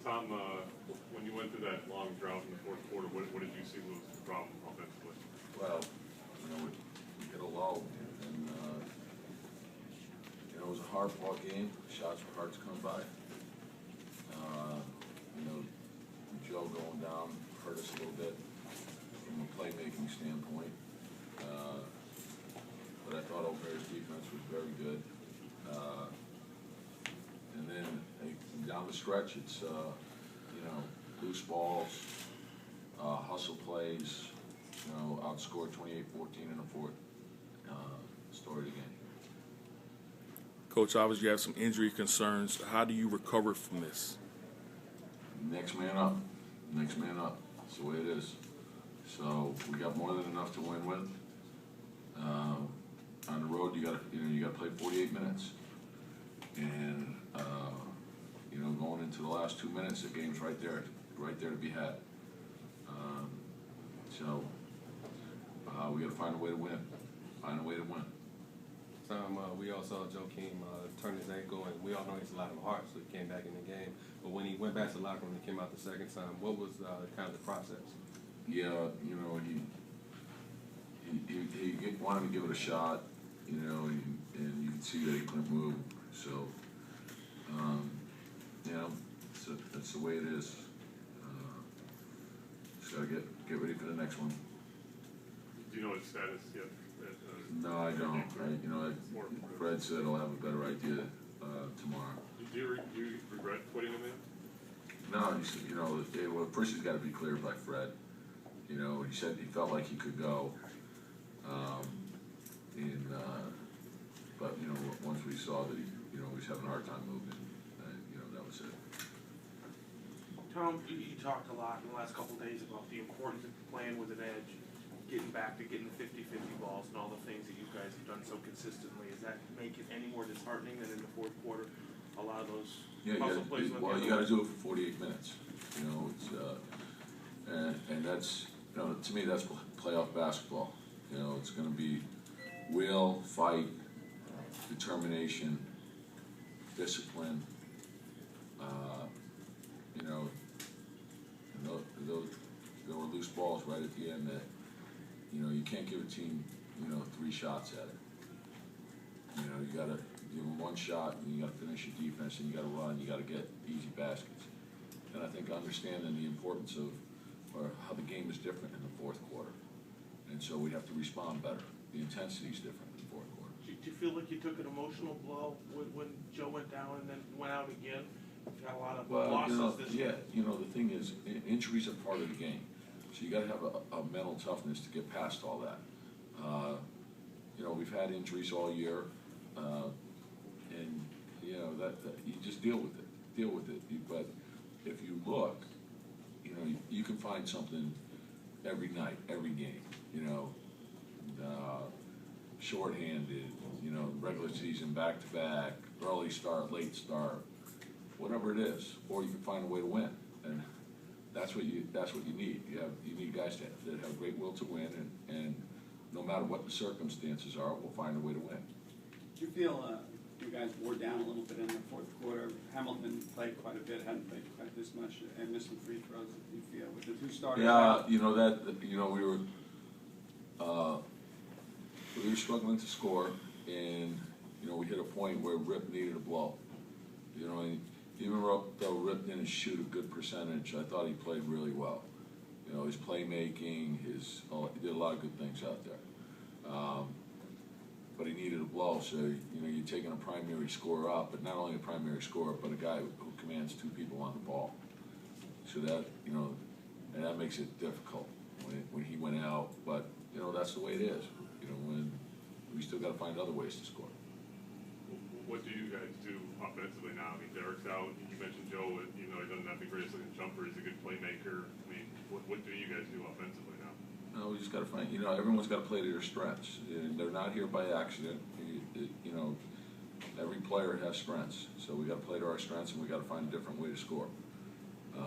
Tom, when you went through that long drought in the fourth quarter, what did you see was the problem offensively? Well, we hit a lull, and it was a hard-fought game. Shots were hard to come by. Joe going down hurt us a little bit from a playmaking standpoint. But I thought O'Hare's defense was very good. And then down the stretch, it's loose balls, hustle plays. Outscored 28-14 in the fourth. Story of the game. Coach, obviously you have some injury concerns. How do you recover from this? Next man up. Next man up. That's the way it is. So we got more than enough to win with. On the road, you got to play 48 minutes, and going into the last 2 minutes, the game's right there to be had. We got to find a way to win. Find a way to win. Tom, we all saw Joakim turn his ankle, and we all know he's a lot of heart, so he came back in the game. But when he went back to the locker room and came out the second time, what was kind of the process? Yeah, he wanted to give it a shot, and you can see that he couldn't move. So, that's the way it is. Just gotta get ready for the next one. Do you know his status yet? No, I don't. Fred said I'll have a better idea tomorrow. Do you regret putting him in? No, he said, first he's got to be cleared by Fred. He said he felt like he could go. But once we saw that he was having a hard time moving, that was it. Tom, you talked a lot in the last couple of days about the importance of playing with an edge, getting back to getting the 50-50 balls and all the things that you guys have done so consistently. Does that make it any more disheartening than in the fourth quarter? A lot of those puzzle plays. Well, you got to do it for 48 minutes. It's and that's to me that's playoff basketball. It's going to be will, fight, determination, discipline. There were loose balls right at the end that you can't give a team 3 shots at it. You got to give them 1 shot, and you got to finish your defense, and you got to run. You got to get easy baskets. And I think understanding the importance of how the game is different in the fourth quarter, and so we have to respond better. The intensity is different in the fourth quarter. Do you feel like you took an emotional blow when Joe went down and then went out again? You've got a lot of losses this year. The thing is, injuries are part of the game. So you got to have a mental toughness to get past all that. We've had injuries all year, and that you just deal with it. But if you look, you can find something every night, every game. Shorthanded, regular season, back to back, early start, late start, whatever it is, or you can find a way to win, and that's what you need. You need guys that have great will to win, and no matter what the circumstances are, we'll find a way to win. Do you feel you guys wore down a little bit in the fourth quarter? Hamilton played quite a bit, hadn't played quite this much, and missed some free throws. Do you feel with the 2 starters? Yeah, we were struggling to score, and we hit a point where Rip needed a blow. And even though Rip didn't shoot a good percentage, I thought he played really well. His playmaking, he did a lot of good things out there. But he needed a blow, so you're taking a primary scorer up, but not only a primary scorer, but a guy who commands 2 people on the ball. So that and that makes it difficult when he went out. But that's the way it is. When we still got to find other ways to score. What do you guys do offensively now? I mean, Derek's out. You mentioned Joe. He doesn't have the greatest looking jumper. He's a good playmaker. I mean, what do you guys do offensively now? No, we just got to find. Everyone's got to play to their strengths. And they're not here by accident. Every player has strengths, so we got to play to our strengths, and we got to find a different way to score. We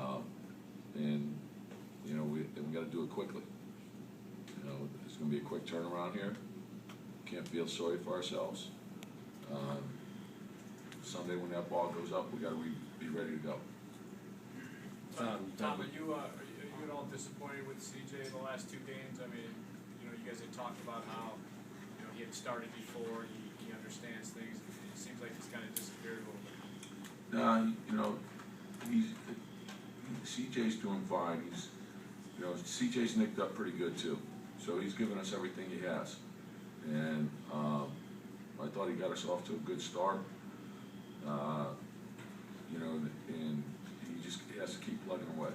got to do it quickly. It's going to be a quick turnaround here. Can't feel sorry for ourselves. Sunday when that ball goes up, we got to be ready to go. Tom, are you at all disappointed with CJ the last two games? I mean, you guys had talked about how, he had started before, he understands things. It seems like he's kind of disappeared a little bit. CJ's doing fine. CJ's nicked up pretty good too. So he's given us everything he has. And I thought he got us off to a good start. And he has to keep plugging away.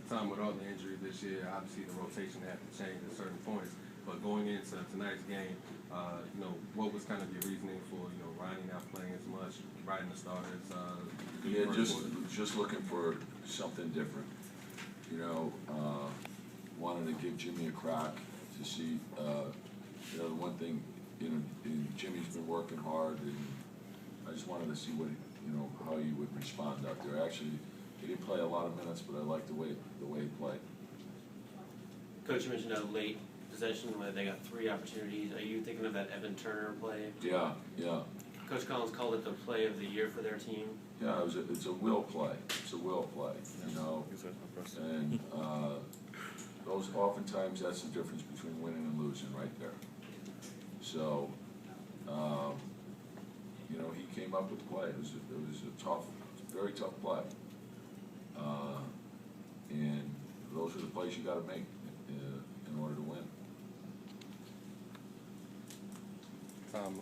Tom, with all the injuries this year, obviously the rotation had to change at certain points. But going into tonight's game, what was kind of your reasoning for, Ronnie not playing as much, riding the starters? Yeah, just looking for something different. Wanted to give Jimmy a crack to see, the one thing, Jimmy's been working hard, and I just wanted to see how he would respond out there. Actually, he didn't play a lot of minutes, but I liked the way he played. Coach, you mentioned a late possession where they got 3 opportunities. Are you thinking of that Evan Turner play? Yeah. Coach Collins called it the play of the year for their team. Yeah, it's a will play. It's a will play, and those oftentimes that's the difference between winning and losing right there. So, he came up with the play. It was a tough, very tough play, and those are the plays you got to make in order to win. Tom,